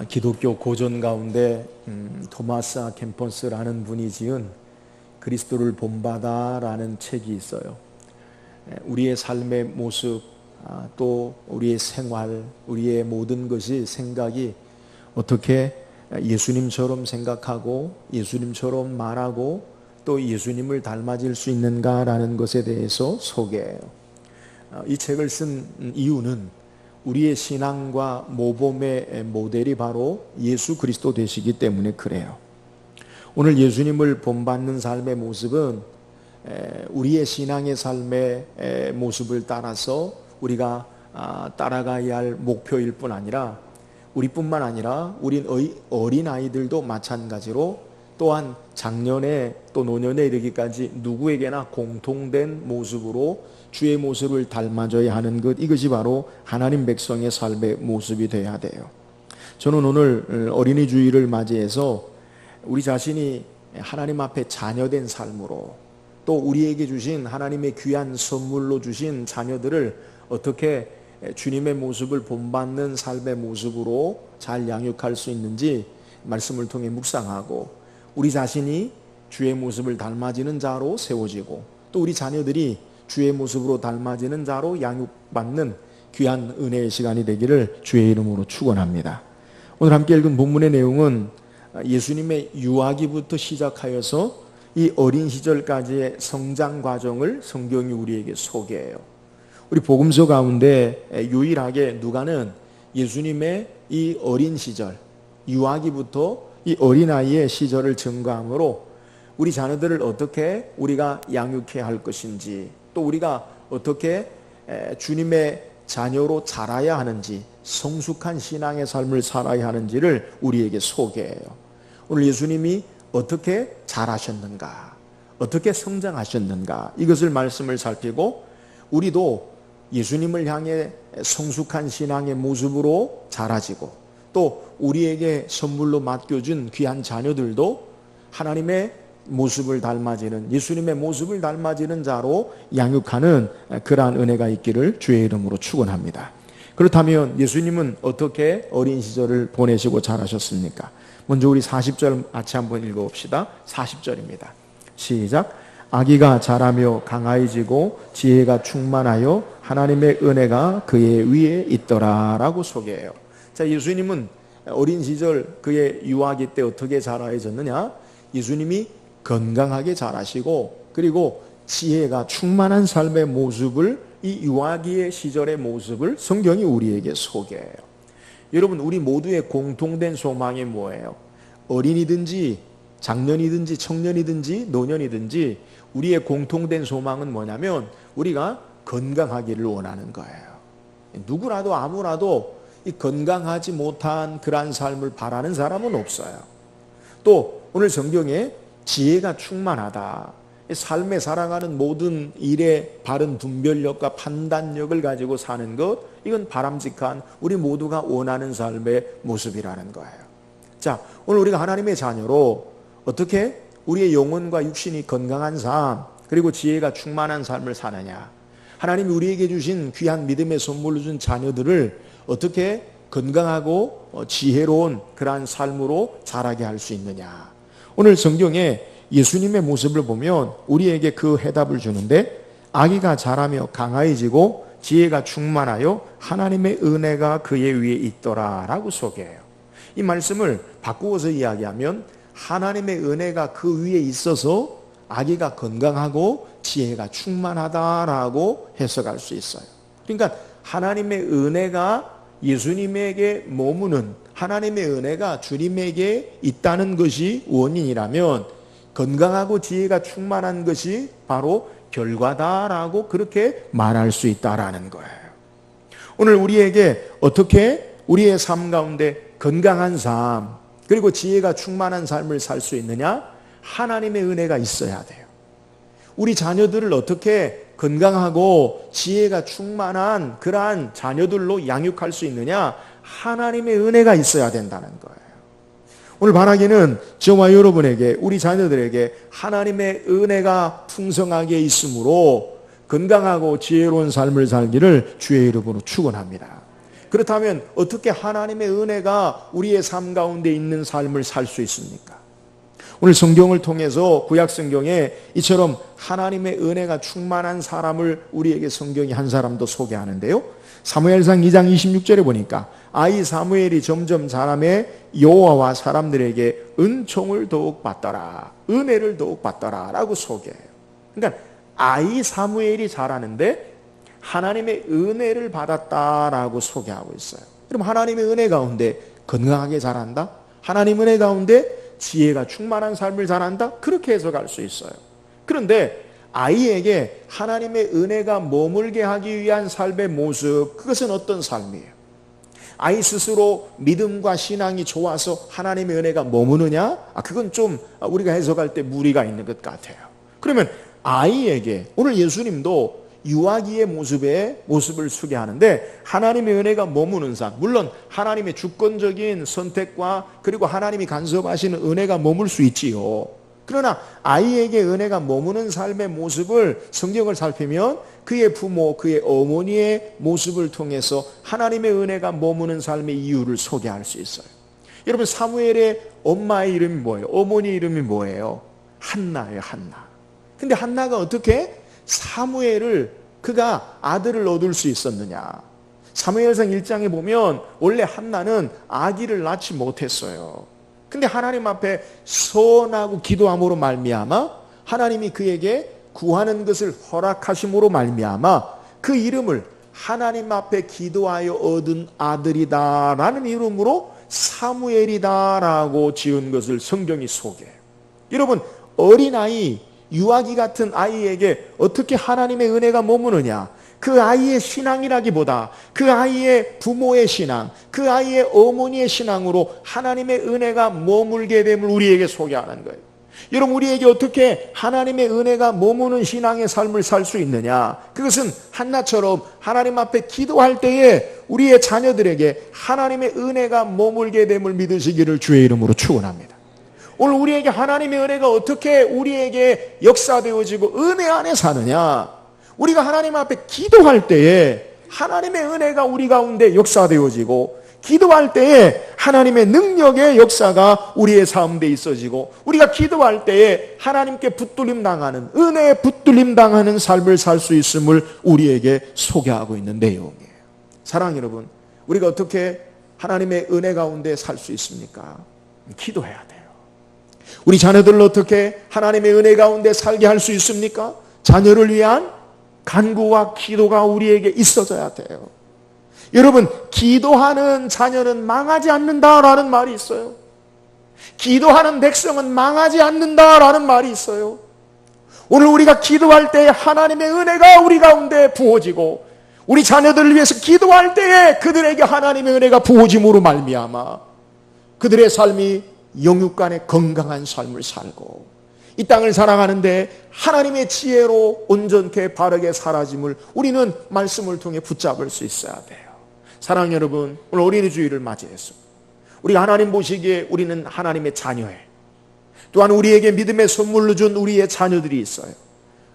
기독교 고전 가운데 토마스 아 캠퍼스라는 분이 지은 그리스도를 본받아라는 책이 있어요. 우리의 삶의 모습, 또 우리의 생활, 우리의 모든 것이 생각이 어떻게 예수님처럼 생각하고 예수님처럼 말하고 또 예수님을 닮아질 수 있는가라는 것에 대해서 소개해요. 이 책을 쓴 이유는 우리의 신앙과 모범의 모델이 바로 예수 그리스도 되시기 때문에 그래요. 오늘 예수님을 본받는 삶의 모습은 우리의 신앙의 삶의 모습을 따라서 우리가 따라가야 할 목표일 뿐 아니라 우리뿐만 아니라 우린 어린아이들도 마찬가지로 또한 작년에 또 노년에 이르기까지 누구에게나 공통된 모습으로 주의 모습을 닮아져야 하는 것, 이것이 바로 하나님 백성의 삶의 모습이 되어야 돼요. 저는 오늘 어린이 주일을 맞이해서 우리 자신이 하나님 앞에 자녀된 삶으로 또 우리에게 주신 하나님의 귀한 선물로 주신 자녀들을 어떻게 주님의 모습을 본받는 삶의 모습으로 잘 양육할 수 있는지 말씀을 통해 묵상하고, 우리 자신이 주의 모습을 닮아지는 자로 세워지고 또 우리 자녀들이 주의 모습으로 닮아지는 자로 양육받는 귀한 은혜의 시간이 되기를 주의 이름으로 축원합니다. 오늘 함께 읽은 본문의 내용은 예수님의 유아기부터 시작하여서 이 어린 시절까지의 성장 과정을 성경이 우리에게 소개해요. 우리 복음서 가운데 유일하게 누가는 예수님의 이 어린 시절, 유아기부터 이 어린아이의 시절을 증거하므로 우리 자녀들을 어떻게 우리가 양육해야 할 것인지, 또 우리가 어떻게 주님의 자녀로 자라야 하는지, 성숙한 신앙의 삶을 살아야 하는지를 우리에게 소개해요. 오늘 예수님이 어떻게 자라셨는가, 어떻게 성장하셨는가, 이것을 말씀을 살피고 우리도 예수님을 향해 성숙한 신앙의 모습으로 자라지고 또 우리에게 선물로 맡겨준 귀한 자녀들도 하나님의 모습을 닮아지는, 예수님의 모습을 닮아지는 자로 양육하는 그러한 은혜가 있기를 주의 이름으로 축원합니다. 그렇다면 예수님은 어떻게 어린 시절을 보내시고 자라셨습니까? 먼저 우리 40절 같이 한번 읽어봅시다. 40절입니다. 시작. 아기가 자라며 강하여지고 지혜가 충만하여 하나님의 은혜가 그의 위에 있더라 라고 소개해요. 자, 예수님은 어린 시절 그의 유아기 때 어떻게 자라해졌느냐? 예수님이 건강하게 자라시고 그리고 지혜가 충만한 삶의 모습을, 이 유아기의 시절의 모습을 성경이 우리에게 소개해요. 여러분, 우리 모두의 공통된 소망이 뭐예요? 어린이든지 장년이든지 청년이든지 노년이든지 우리의 공통된 소망은 뭐냐면 우리가 건강하기를 원하는 거예요. 누구라도 아무라도 이 건강하지 못한 그러한 삶을 바라는 사람은 없어요. 또 오늘 성경에 지혜가 충만하다, 삶에 살아가는 모든 일에 바른 분별력과 판단력을 가지고 사는 것, 이건 바람직한 우리 모두가 원하는 삶의 모습이라는 거예요. 자, 오늘 우리가 하나님의 자녀로 어떻게 우리의 영혼과 육신이 건강한 삶, 그리고 지혜가 충만한 삶을 사느냐, 하나님이 우리에게 주신 귀한 믿음의 선물로 준 자녀들을 어떻게 건강하고 지혜로운 그러한 삶으로 자라게 할 수 있느냐. 오늘 성경에 예수님의 모습을 보면 우리에게 그 해답을 주는데, 아기가 자라며 강하여지고 지혜가 충만하여 하나님의 은혜가 그의 위에 있더라 라고 소개해요. 이 말씀을 바꾸어서 이야기하면 하나님의 은혜가 그 위에 있어서 아기가 건강하고 지혜가 충만하다라고 해석할 수 있어요. 그러니까 하나님의 은혜가 예수님에게 머무는, 하나님의 은혜가 주님에게 있다는 것이 원인이라면 건강하고 지혜가 충만한 것이 바로 결과다라고 그렇게 말할 수 있다라는 거예요. 오늘 우리에게 어떻게 우리의 삶 가운데 건강한 삶 그리고 지혜가 충만한 삶을 살 수 있느냐? 하나님의 은혜가 있어야 돼요. 우리 자녀들을 어떻게 건강하고 지혜가 충만한 그러한 자녀들로 양육할 수 있느냐? 하나님의 은혜가 있어야 된다는 거예요. 오늘 바라기는 저와 여러분에게, 우리 자녀들에게 하나님의 은혜가 풍성하게 있으므로 건강하고 지혜로운 삶을 살기를 주의 이름으로 축원합니다. 그렇다면 어떻게 하나님의 은혜가 우리의 삶 가운데 있는 삶을 살 수 있습니까? 오늘 성경을 통해서 구약 성경에 이처럼 하나님의 은혜가 충만한 사람을 우리에게 성경이 한 사람 더 소개하는데요. 사무엘상 2장 26절에 보니까 아이 사무엘이 점점 자라매 여호와와 사람들에게 은총을 더욱 받더라, 은혜를 더욱 받더라 라고 소개해요. 그러니까 아이 사무엘이 자라는데 하나님의 은혜를 받았다라고 소개하고 있어요. 그럼 하나님의 은혜 가운데 건강하게 자란다? 하나님 은혜 가운데 지혜가 충만한 삶을 자란다? 그렇게 해석할 수 있어요. 그런데 아이에게 하나님의 은혜가 머물게 하기 위한 삶의 모습, 그것은 어떤 삶이에요? 아이 스스로 믿음과 신앙이 좋아서 하나님의 은혜가 머무느냐? 그건 좀 우리가 해석할 때 무리가 있는 것 같아요. 그러면 아이에게 오늘 예수님도 유아기의 모습을 소개하는데 하나님의 은혜가 머무는 삶, 물론 하나님의 주권적인 선택과 그리고 하나님이 간섭하시는 은혜가 머물 수 있지요. 그러나 아이에게 은혜가 머무는 삶의 모습을 성경을 살피면 그의 부모, 그의 어머니의 모습을 통해서 하나님의 은혜가 머무는 삶의 이유를 소개할 수 있어요. 여러분, 사무엘의 엄마의 이름이 뭐예요? 어머니 이름이 뭐예요? 한나예요, 한나. 근데 한나가 어떻게 사무엘을, 그가 아들을 얻을 수 있었느냐? 사무엘상 1장에 보면 원래 한나는 아기를 낳지 못했어요. 근데 하나님 앞에 선하고 기도함으로 말미암아 하나님이 그에게 구하는 것을 허락하심으로 말미암아 그 이름을 하나님 앞에 기도하여 얻은 아들이다라는 이름으로 사무엘이다라고 지은 것을 성경이 소개해요. 여러분, 어린아이, 유아기 같은 아이에게 어떻게 하나님의 은혜가 머무느냐? 그 아이의 신앙이라기보다 그 아이의 부모의 신앙, 그 아이의 어머니의 신앙으로 하나님의 은혜가 머물게 됨을 우리에게 소개하는 거예요. 여러분, 우리에게 어떻게 하나님의 은혜가 머무는 신앙의 삶을 살 수 있느냐? 그것은 한나처럼 하나님 앞에 기도할 때에 우리의 자녀들에게 하나님의 은혜가 머물게 됨을 믿으시기를 주의 이름으로 축원합니다. 오늘 우리에게 하나님의 은혜가 어떻게 우리에게 역사되어지고 은혜 안에 사느냐? 우리가 하나님 앞에 기도할 때에 하나님의 은혜가 우리 가운데 역사되어지고, 기도할 때에 하나님의 능력의 역사가 우리의 삶에 있어지고, 우리가 기도할 때에 하나님께 붙들림 당하는, 은혜에 붙들림 당하는 삶을 살 수 있음을 우리에게 소개하고 있는 내용이에요. 사랑하는 여러분, 우리가 어떻게 하나님의 은혜 가운데 살 수 있습니까? 기도해야 돼요. 우리 자녀들을 어떻게 하나님의 은혜 가운데 살게 할 수 있습니까? 자녀를 위한 간구와 기도가 우리에게 있어져야 돼요. 여러분, 기도하는 자녀는 망하지 않는다라는 말이 있어요. 기도하는 백성은 망하지 않는다라는 말이 있어요. 오늘 우리가 기도할 때 하나님의 은혜가 우리 가운데 부어지고, 우리 자녀들을 위해서 기도할 때에 그들에게 하나님의 은혜가 부어짐으로 말미암아 그들의 삶이 영육간의 건강한 삶을 살고 이 땅을 살아가는데 하나님의 지혜로 온전케 바르게 살아짐을 우리는 말씀을 통해 붙잡을 수 있어야 돼요. 사랑하는 여러분, 오늘 어린이 주일을 맞이해서 우리가 하나님 보시기에 우리는 하나님의 자녀예요. 또한 우리에게 믿음의 선물로 준 우리의 자녀들이 있어요.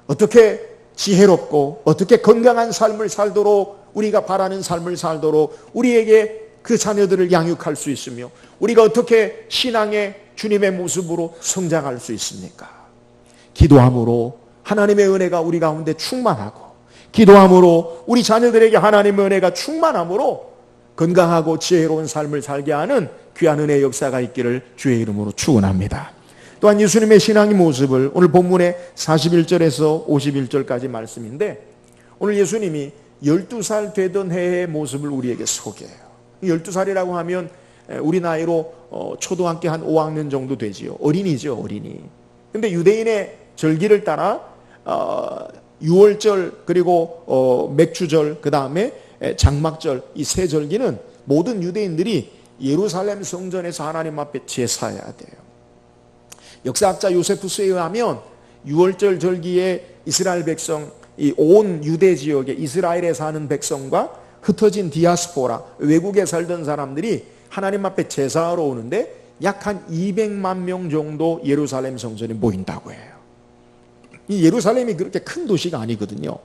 어떻게 지혜롭고 어떻게 건강한 삶을 살도록, 우리가 바라는 삶을 살도록 우리에게 그 자녀들을 양육할 수 있으며 우리가 어떻게 신앙의 주님의 모습으로 성장할 수 있습니까? 기도함으로 하나님의 은혜가 우리 가운데 충만하고, 기도함으로 우리 자녀들에게 하나님의 은혜가 충만함으로 건강하고 지혜로운 삶을 살게 하는 귀한 은혜의 역사가 있기를 주의 이름으로 축원합니다. 또한 예수님의 신앙의 모습을 오늘 본문의 41절에서 51절까지 말씀인데, 오늘 예수님이 12살 되던 해의 모습을 우리에게 소개해요. 12살이라고 하면 우리 나이로 초등학교 한 5학년 정도 되지요. 어린이죠, 어린이. 근데 유대인의 절기를 따라 유월절 그리고 맥주절 그 다음에 장막절, 이 세 절기는 모든 유대인들이 예루살렘 성전에서 하나님 앞에 제사해야 돼요. 역사학자 요세푸스에 의하면 유월절 절기에 이스라엘 백성, 이 온 유대 지역에 이스라엘에 사는 백성과 흩어진 디아스포라, 외국에 살던 사람들이 하나님 앞에 제사하러 오는데 약 한 200만 명 정도 예루살렘 성전에 모인다고 해요. 이 예루살렘이 그렇게 큰 도시가 아니거든요.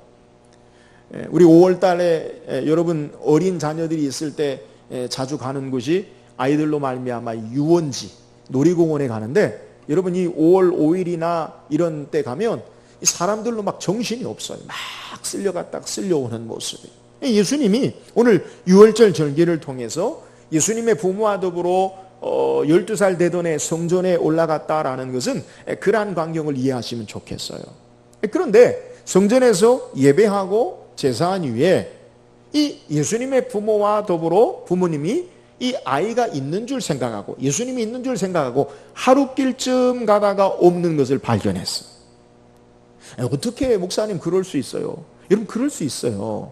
우리 5월 달에 여러분 어린 자녀들이 있을 때 자주 가는 곳이 아이들로 말미암아 유원지 놀이공원에 가는데, 여러분 이 5월 5일이나 이런 때 가면 이 사람들로 막 정신이 없어요. 막 쓸려갔다 쓸려오는 모습이. 예수님이 오늘 유월절 절기를 통해서 예수님의 부모와 더불어 12살 되던 해 성전에 올라갔다라는 것은 그러한 광경을 이해하시면 좋겠어요. 그런데 성전에서 예배하고 제사한 이후에 이 예수님의 부모와 더불어 부모님이 이 아이가 있는 줄 생각하고 예수님이 있는 줄 생각하고 하루길쯤 가다가 없는 것을 발견했어요. 어떻게 목사님 그럴 수 있어요? 여러분 그럴 수 있어요.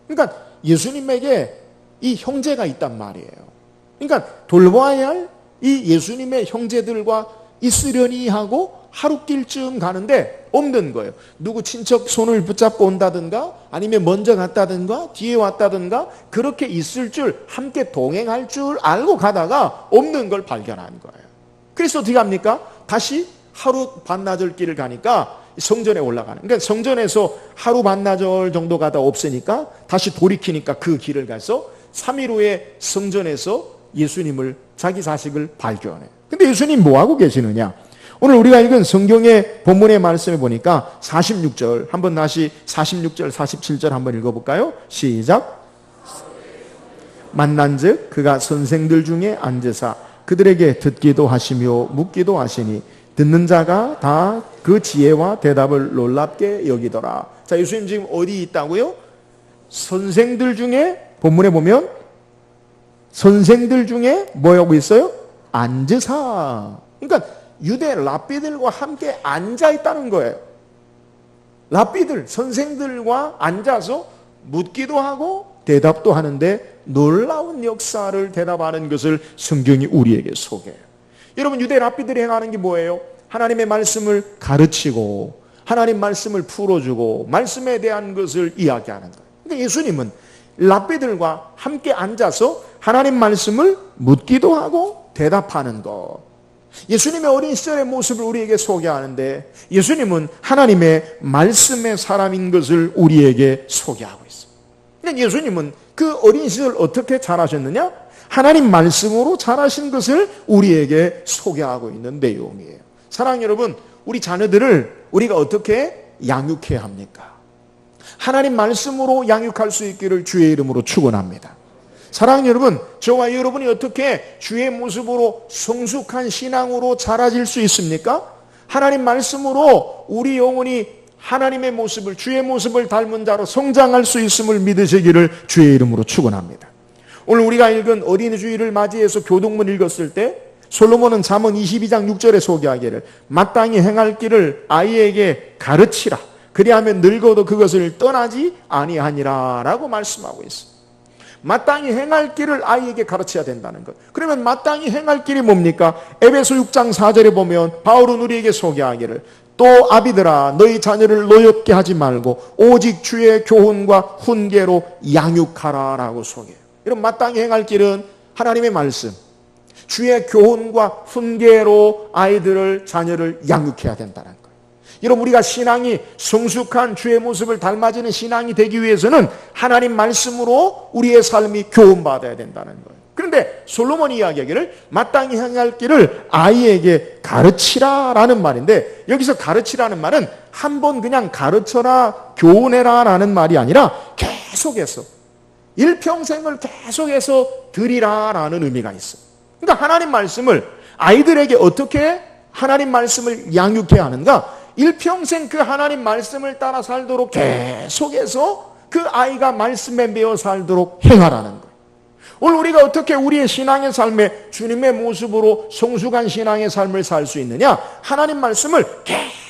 그러니까 예수님에게 이 형제가 있단 말이에요. 그러니까 돌봐야 할 이 예수님의 형제들과 있으려니 하고 하루길쯤 가는데 없는 거예요. 누구 친척 손을 붙잡고 온다든가 아니면 먼저 갔다든가 뒤에 왔다든가 그렇게 있을 줄, 함께 동행할 줄 알고 가다가 없는 걸 발견한 거예요. 그래서 어떻게 합니까? 다시 하루 반나절 길을 가니까 성전에 올라가는. 그러니까 성전에서 하루 반나절 정도 가다 없으니까 다시 돌이키니까 그 길을 가서 3일 후에 성전에서 예수님을, 자기 자식을 발견해. 근데 예수님 뭐 하고 계시느냐? 오늘 우리가 읽은 성경의 본문의 말씀에 보니까 46절, 한번 다시 46절, 47절 한번 읽어볼까요? 시작. 만난즉 그가 선생들 중에 앉으사 그들에게 듣기도 하시며 묻기도 하시니 듣는 자가 다 그 지혜와 대답을 놀랍게 여기더라. 자, 예수님 지금 어디 있다고요? 선생들 중에, 본문에 보면 선생들 중에 뭐 하고 있어요? 앉으사. 그러니까 유대 랍비들과 함께 앉아 있다는 거예요. 랍비들, 선생들과 앉아서 묻기도 하고 대답도 하는데 놀라운 역사를 대답하는 것을 성경이 우리에게 소개해요. 여러분 유대 랍비들이 행하는 게 뭐예요? 하나님의 말씀을 가르치고 하나님 말씀을 풀어주고 말씀에 대한 것을 이야기하는 거예요. 그러니까 예수님은 랍비들과 함께 앉아서 하나님 말씀을 묻기도 하고 대답하는 것. 예수님의 어린 시절의 모습을 우리에게 소개하는데 예수님은 하나님의 말씀의 사람인 것을 우리에게 소개하고 있어요. 그러니까 예수님은 그 어린 시절 어떻게 자라셨느냐? 하나님 말씀으로 자라신 것을 우리에게 소개하고 있는 내용이에요. 사랑하는 여러분, 우리 자녀들을 우리가 어떻게 양육해야 합니까? 하나님 말씀으로 양육할 수 있기를 주의 이름으로 축원합니다. 사랑하는 여러분, 저와 여러분이 어떻게 주의 모습으로 성숙한 신앙으로 자라질 수 있습니까? 하나님 말씀으로 우리 영혼이 하나님의 모습을, 주의 모습을 닮은 자로 성장할 수 있음을 믿으시기를 주의 이름으로 축원합니다. 오늘 우리가 읽은 어린이 주일을 맞이해서 교동문 읽었을 때 솔로몬은 잠언 22장 6절에 소개하기를 마땅히 행할 길을 아이에게 가르치라. 그리하면 늙어도 그것을 떠나지 아니하니라 라고 말씀하고 있어요. 마땅히 행할 길을 아이에게 가르쳐야 된다는 것. 그러면 마땅히 행할 길이 뭡니까? 에베소 6장 4절에 보면 바울은 우리에게 소개하기를 또 아비들아 너희 자녀를 노엽게 하지 말고 오직 주의 교훈과 훈계로 양육하라 라고 소개해요. 이런 마땅히 행할 길은 하나님의 말씀, 주의 교훈과 훈계로 아이들을, 자녀를 양육해야 된다는 거예요. 여러분 우리가 신앙이 성숙한 주의 모습을 닮아지는 신앙이 되기 위해서는 하나님 말씀으로 우리의 삶이 교훈받아야 된다는 거예요. 그런데 솔로몬이 이야기하기를 마땅히 행할 길을 아이에게 가르치라라는 말인데 여기서 가르치라는 말은 한 번 그냥 가르쳐라, 교훈해라 라는 말이 아니라 계속해서 일평생을 계속해서 드리라라는 의미가 있어요. 그러니까 하나님 말씀을 아이들에게 어떻게 하나님 말씀을 양육해야 하는가? 일평생 그 하나님 말씀을 따라 살도록 계속해서 그 아이가 말씀에 매어 살도록 행하라는 거예요. 오늘 우리가 어떻게 우리의 신앙의 삶에 주님의 모습으로 성숙한 신앙의 삶을 살 수 있느냐? 하나님 말씀을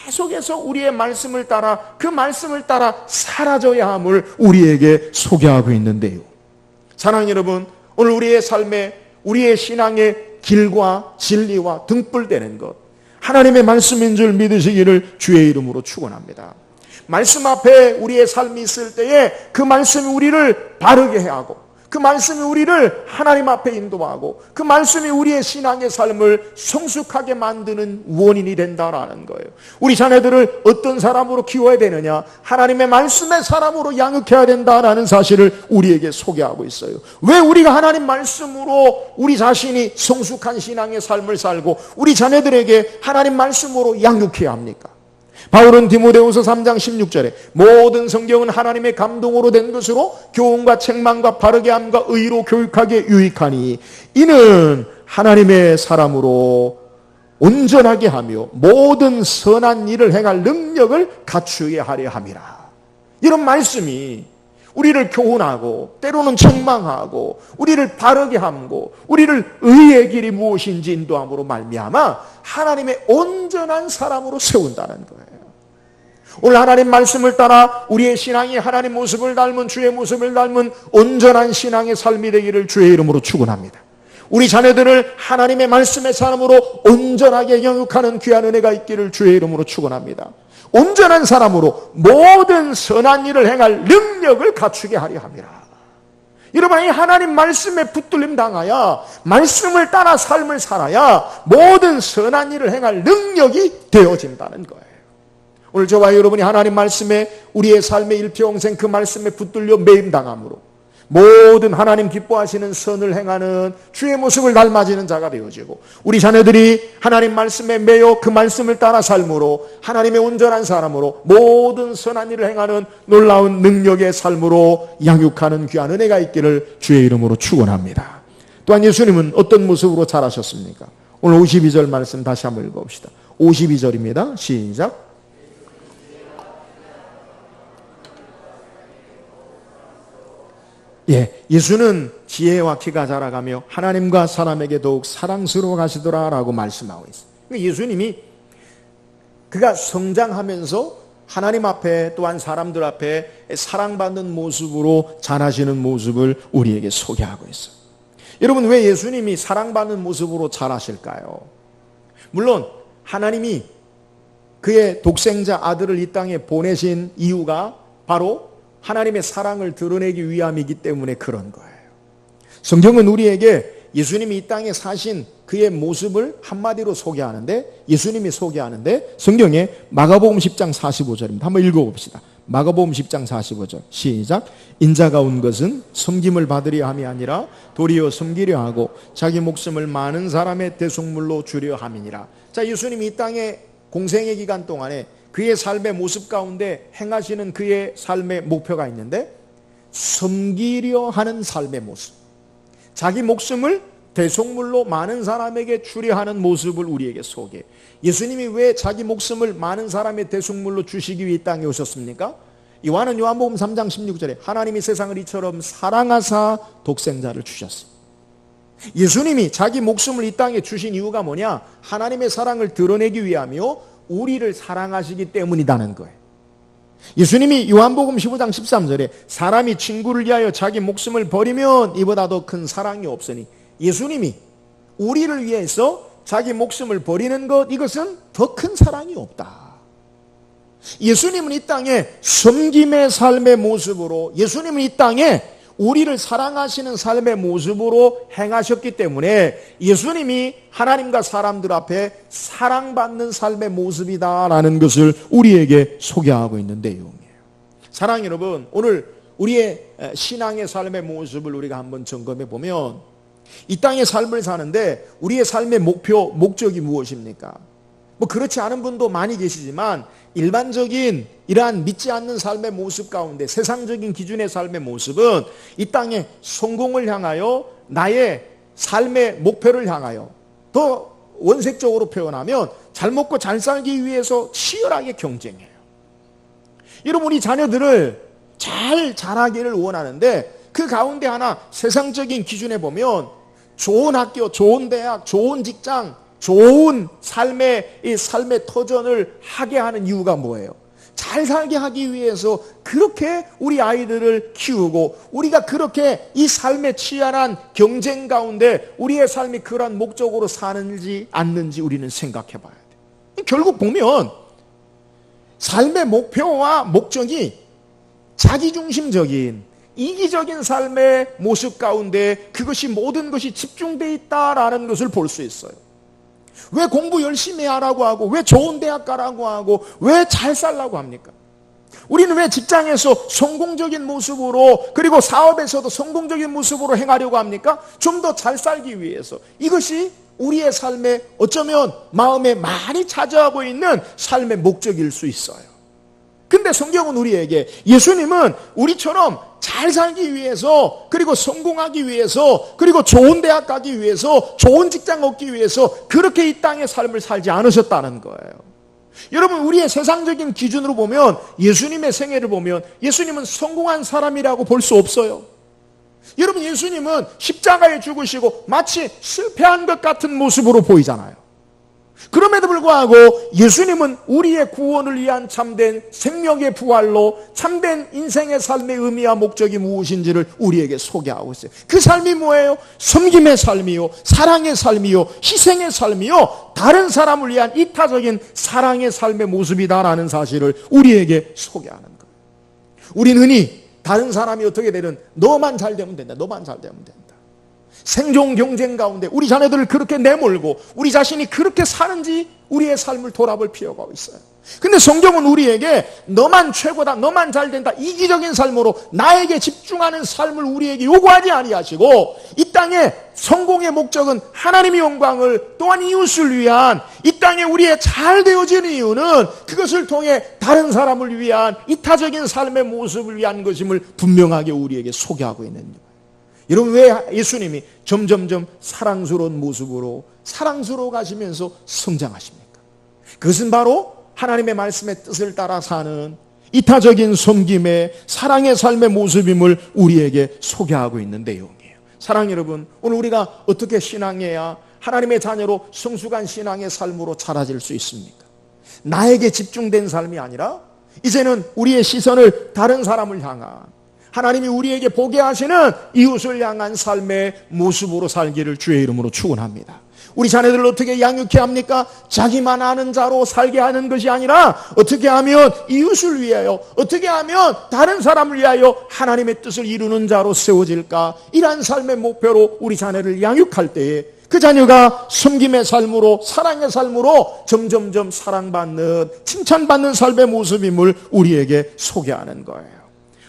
계속해서 우리의 말씀을 따라 그 말씀을 따라 살아져야 함을 우리에게 소개하고 있는데요. 사랑하는 여러분, 오늘 우리의 삶에 우리의 신앙의 길과 진리와 등불되는 것 하나님의 말씀인 줄 믿으시기를 주의 이름으로 축원합니다. 말씀 앞에 우리의 삶이 있을 때에 그 말씀이 우리를 바르게 하고 그 말씀이 우리를 하나님 앞에 인도하고 그 말씀이 우리의 신앙의 삶을 성숙하게 만드는 원인이 된다라는 거예요. 우리 자녀들을 어떤 사람으로 키워야 되느냐? 하나님의 말씀의 사람으로 양육해야 된다라는 사실을 우리에게 소개하고 있어요. 왜 우리가 하나님 말씀으로 우리 자신이 성숙한 신앙의 삶을 살고 우리 자녀들에게 하나님 말씀으로 양육해야 합니까? 바울은 디모데후서 3장 16절에 모든 성경은 하나님의 감동으로 된 것으로 교훈과 책망과 바르게 함과 의로 교육하기에 유익하니 이는 하나님의 사람으로 온전하게 하며 모든 선한 일을 행할 능력을 갖추게 하려 함이라. 이런 말씀이 우리를 교훈하고 때로는 책망하고 우리를 바르게 함고 우리를 의의 길이 무엇인지 인도함으로 말미암아 하나님의 온전한 사람으로 세운다는 거예요. 오늘 하나님 말씀을 따라 우리의 신앙이 하나님 모습을 닮은 주의 모습을 닮은 온전한 신앙의 삶이 되기를 주의 이름으로 축원합니다. 우리 자녀들을 하나님의 말씀의 사람으로 온전하게 영육하는 귀한 은혜가 있기를 주의 이름으로 축원합니다. 온전한 사람으로 모든 선한 일을 행할 능력을 갖추게 하려 함이라. 여러분, 이 하나님 말씀에 붙들림 당하여 말씀을 따라 삶을 살아야 모든 선한 일을 행할 능력이 되어진다는 거예요. 오늘 저와 여러분이 하나님 말씀에 우리의 삶의 일평생 그 말씀에 붙들려 매임당함으로 모든 하나님 기뻐하시는 선을 행하는 주의 모습을 닮아지는 자가 되어지고 우리 자녀들이 하나님 말씀에 매여 그 말씀을 따라 삶으로 하나님의 온전한 사람으로 모든 선한 일을 행하는 놀라운 능력의 삶으로 양육하는 귀한 은혜가 있기를 주의 이름으로 축원합니다. 또한 예수님은 어떤 모습으로 자라셨습니까? 오늘 52절 말씀 다시 한번 읽어봅시다. 52절입니다. 시작. 예수는 지혜와 키가 자라가며 하나님과 사람에게 더욱 사랑스러워 가시더라라고 말씀하고 있어요. 예수님이 그가 성장하면서 하나님 앞에 또한 사람들 앞에 사랑받는 모습으로 자라시는 모습을 우리에게 소개하고 있어요. 여러분, 왜 예수님이 사랑받는 모습으로 자라실까요? 물론 하나님이 그의 독생자 아들을 이 땅에 보내신 이유가 바로 하나님의 사랑을 드러내기 위함이기 때문에 그런 거예요. 성경은 우리에게 예수님이 이 땅에 사신 그의 모습을 한마디로 소개하는데, 예수님이 소개하는데 성경에 마가복음 10장 45절입니다. 한번 읽어봅시다. 마가복음 10장 45절 시작. 인자가 온 것은 섬김을 받으려 함이 아니라 도리어 섬기려 하고 자기 목숨을 많은 사람의 대속물로 주려 함이니라. 자, 예수님이 이 땅에 공생의 기간 동안에 그의 삶의 모습 가운데 행하시는 그의 삶의 목표가 있는데, 섬기려 하는 삶의 모습, 자기 목숨을 대속물로 많은 사람에게 주려 하는 모습을 우리에게 소개해. 예수님이 왜 자기 목숨을 많은 사람의 대속물로 주시기 위해 이 땅에 오셨습니까? 요한은 요한복음 3장 16절에 하나님이 세상을 이처럼 사랑하사 독생자를 주셨습니다. 예수님이 자기 목숨을 이 땅에 주신 이유가 뭐냐? 하나님의 사랑을 드러내기 위하며 우리를 사랑하시기 때문이라는 거예요. 예수님이 요한복음 15장 13절에 사람이 친구를 위하여 자기 목숨을 버리면 이보다 더 큰 사랑이 없으니, 예수님이 우리를 위해서 자기 목숨을 버리는 것, 이것은 더 큰 사랑이 없다. 예수님은 이 땅에 섬김의 삶의 모습으로, 예수님은 이 땅에 우리를 사랑하시는 삶의 모습으로 행하셨기 때문에 예수님이 하나님과 사람들 앞에 사랑받는 삶의 모습이다라는 것을 우리에게 소개하고 있는 내용이에요. 사랑하는 여러분, 오늘 우리의 신앙의 삶의 모습을 우리가 한번 점검해 보면, 이 땅의 삶을 사는데 우리의 삶의 목표, 목적이 무엇입니까? 뭐 그렇지 않은 분도 많이 계시지만 일반적인 이러한 믿지 않는 삶의 모습 가운데 세상적인 기준의 삶의 모습은 이 땅에 성공을 향하여, 나의 삶의 목표를 향하여, 더 원색적으로 표현하면 잘 먹고 잘 살기 위해서 치열하게 경쟁해요. 여러분, 우리 자녀들을 잘 자라기를 원하는데 그 가운데 하나 세상적인 기준에 보면 좋은 학교, 좋은 대학, 좋은 직장, 좋은 삶의 터전을 하게 하는 이유가 뭐예요? 잘 살게 하기 위해서 그렇게 우리 아이들을 키우고, 우리가 그렇게 이 삶의 치열한 경쟁 가운데 우리의 삶이 그러한 목적으로 사는지 않는지 우리는 생각해 봐야 돼요. 결국 보면 삶의 목표와 목적이 자기중심적인, 이기적인 삶의 모습 가운데 그것이 모든 것이 집중되어 있다라는 것을 볼 수 있어요. 왜 공부 열심히 하라고 하고, 왜 좋은 대학 가라고 하고, 왜 잘 살라고 합니까? 우리는 왜 직장에서 성공적인 모습으로, 그리고 사업에서도 성공적인 모습으로 행하려고 합니까? 좀 더 잘 살기 위해서. 이것이 우리의 삶에 어쩌면 마음에 많이 차지하고 있는 삶의 목적일 수 있어요. 근데 성경은 우리에게, 예수님은 우리처럼 잘 살기 위해서, 그리고 성공하기 위해서, 그리고 좋은 대학 가기 위해서, 좋은 직장 얻기 위해서 그렇게 이 땅의 삶을 살지 않으셨다는 거예요. 여러분, 우리의 세상적인 기준으로 보면, 예수님의 생애를 보면 예수님은 성공한 사람이라고 볼 수 없어요. 여러분, 예수님은 십자가에 죽으시고 마치 실패한 것 같은 모습으로 보이잖아요. 그럼에도 불구하고 예수님은 우리의 구원을 위한 참된 생명의 부활로 참된 인생의 삶의 의미와 목적이 무엇인지를 우리에게 소개하고 있어요. 그 삶이 뭐예요? 섬김의 삶이요, 사랑의 삶이요, 희생의 삶이요, 다른 사람을 위한 이타적인 사랑의 삶의 모습이다라는 사실을 우리에게 소개하는 거예요. 우리는 흔히 다른 사람이 어떻게 되든 너만 잘 되면 된다, 너만 잘 되면 된다. 생존 경쟁 가운데 우리 자녀들을 그렇게 내몰고 우리 자신이 그렇게 사는지 우리의 삶을 돌아볼 필요가 있어요. 근데 성경은 우리에게 너만 최고다, 너만 잘 된다, 이기적인 삶으로 나에게 집중하는 삶을 우리에게 요구하지 아니하시고, 이 땅의 성공의 목적은 하나님의 영광을, 또한 이웃을 위한, 이 땅에 우리의 잘 되어지는 이유는 그것을 통해 다른 사람을 위한 이타적인 삶의 모습을 위한 것임을 분명하게 우리에게 소개하고 있는 거예요. 여러분, 왜 예수님이 점점점 사랑스러운 모습으로 사랑스러워 가시면서 성장하십니까? 그것은 바로 하나님의 말씀의 뜻을 따라 사는 이타적인 섬김의 사랑의 삶의 모습임을 우리에게 소개하고 있는 내용이에요. 사랑 여러분, 오늘 우리가 어떻게 신앙해야 하나님의 자녀로 성숙한 신앙의 삶으로 자라질 수 있습니까? 나에게 집중된 삶이 아니라 이제는 우리의 시선을 다른 사람을 향한, 하나님이 우리에게 보게 하시는 이웃을 향한 삶의 모습으로 살기를 주의 이름으로 축원합니다. 우리 자녀들을 어떻게 양육해야 합니까? 자기만 아는 자로 살게 하는 것이 아니라 어떻게 하면 이웃을 위하여, 어떻게 하면 다른 사람을 위하여 하나님의 뜻을 이루는 자로 세워질까? 이러한 삶의 목표로 우리 자녀를 양육할 때에 그 자녀가 섬김의 삶으로, 사랑의 삶으로 점점점 사랑받는, 칭찬받는 삶의 모습임을 우리에게 소개하는 거예요.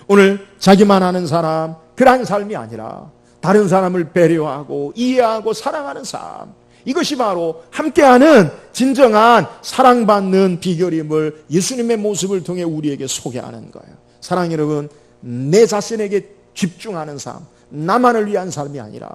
오늘 자기만 아는 사람, 그러한 삶이 아니라 다른 사람을 배려하고 이해하고 사랑하는 삶, 이것이 바로 함께하는 진정한 사랑받는 비결임을 예수님의 모습을 통해 우리에게 소개하는 거예요. 사랑 여러분, 내 자신에게 집중하는 삶, 나만을 위한 삶이 아니라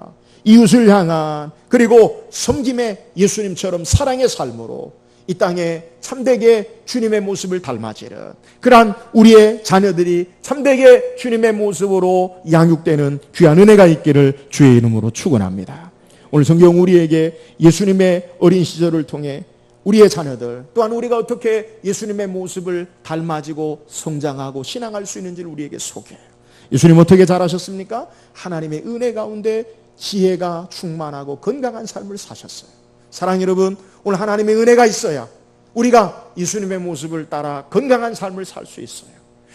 이웃을 향한, 그리고 섬김의 예수님처럼 사랑의 삶으로 이 땅에 참되게 주님의 모습을 닮아지는 그러한 우리의 자녀들이 참되게 주님의 모습으로 양육되는 귀한 은혜가 있기를 주의 이름으로 축원합니다. 오늘 성경 우리에게 예수님의 어린 시절을 통해 우리의 자녀들, 또한 우리가 어떻게 예수님의 모습을 닮아지고 성장하고 신앙할 수 있는지를 우리에게 소개해요. 예수님 어떻게 자라셨습니까? 하나님의 은혜 가운데 지혜가 충만하고 건강한 삶을 사셨어요. 사랑 여러분, 오늘 하나님의 은혜가 있어야 우리가 예수님의 모습을 따라 건강한 삶을 살 수 있어요.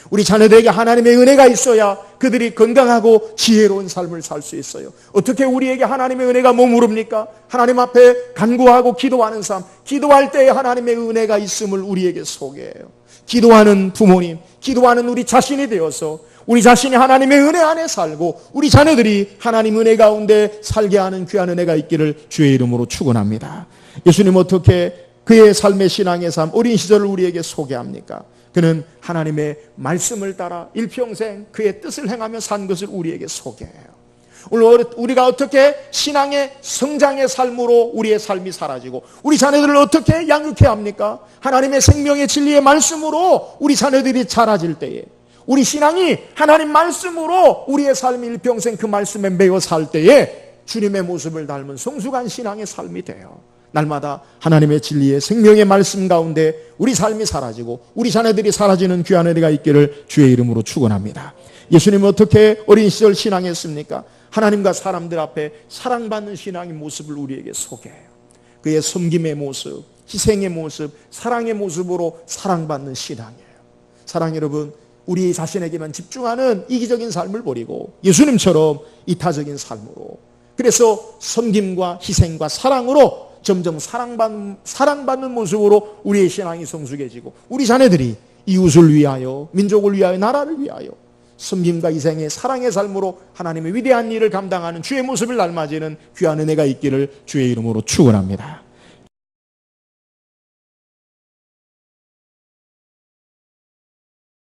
우리 자녀들에게 하나님의 은혜가 있어야 그들이 건강하고 지혜로운 삶을 살 수 있어요. 어떻게 우리에게 하나님의 은혜가 머무릅니까? 하나님 앞에 간구하고 기도하는 삶, 기도할 때에 하나님의 은혜가 있음을 우리에게 소개해요. 기도하는 부모님, 기도하는 우리 자신이 되어서 우리 자신이 하나님의 은혜 안에 살고 우리 자녀들이 하나님 은혜 가운데 살게 하는 귀한 은혜가 있기를 주의 이름으로 축원합니다. 예수님 어떻게 그의 삶의 신앙의 삶, 어린 시절을 우리에게 소개합니까? 그는 하나님의 말씀을 따라 일평생 그의 뜻을 행하며 산 것을 우리에게 소개해요. 오늘 우리가 어떻게 신앙의 성장의 삶으로 우리의 삶이 사라지고 우리 자녀들을 어떻게 양육해야 합니까? 하나님의 생명의 진리의 말씀으로 우리 자녀들이 자라질 때에, 우리 신앙이 하나님 말씀으로 우리의 삶이 일평생 그 말씀에 매여 살 때에 주님의 모습을 닮은 성숙한 신앙의 삶이 돼요. 날마다 하나님의 진리의 생명의 말씀 가운데 우리 삶이 사라지고 우리 자녀들이 사라지는 귀한 은혜가 있기를 주의 이름으로 축원합니다. 예수님은 어떻게 어린 시절 신앙했습니까? 하나님과 사람들 앞에 사랑받는 신앙의 모습을 우리에게 소개해요. 그의 섬김의 모습, 희생의 모습, 사랑의 모습으로 사랑받는 신앙이에요. 사랑 여러분, 우리 자신에게만 집중하는 이기적인 삶을 버리고 예수님처럼 이타적인 삶으로, 그래서 섬김과 희생과 사랑으로 점점 사랑받는 모습으로 우리의 신앙이 성숙해지고 우리 자녀들이 이웃을 위하여, 민족을 위하여, 나라를 위하여 섬김과 희생의 사랑의 삶으로 하나님의 위대한 일을 감당하는 주의 모습을 닮아지는 귀한 은혜가 있기를 주의 이름으로 축원합니다.